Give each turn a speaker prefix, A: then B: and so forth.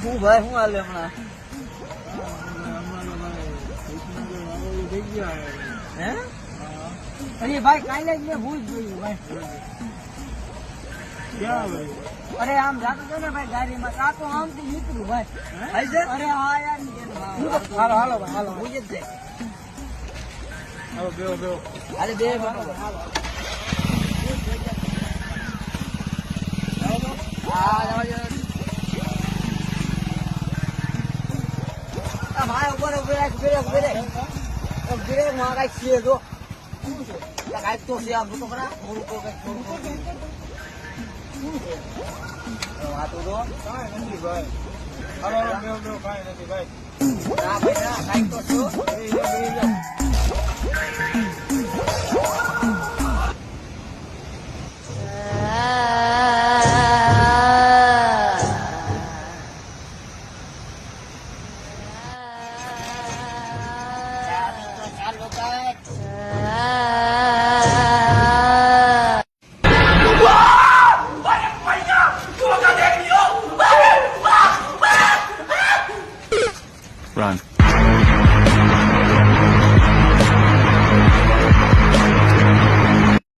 A: હું ભાઈ હું હાલે હમણાં હે અરે ભાઈ કાલે જ મેં ભૂલ જોયું ભાઈ
B: ક્યાં ભાઈ?
A: અરે આમ જાતો હતો ને ભાઈ ગાડીમાં આ તો આમથી નીકળ્યું ભાઈ અરે હા યાર હાલો હાલો ભાઈ હાલો હું જ જાય
B: હાલો બેહો બેહો.
A: અરે બે હાલો હાલો હા ભાઈ ઉપર ઉભે રાખ ઉભે રાખ માં કઈ છીએ જો કાંઈક તો છે આમ તો ખરા થોડું તો કંઈક થોડું આ તો જો
B: કાંઈ નથી ભાઈ. હાલો હાલો બેહો બેહો. કાંઈ નથી ભાઈ.
A: ના ભાઈ ના કાંઈક તો છો
B: બેહી જાઓ, બેહી જાઓ.
A: ચાલો કાંઈક
C: Run.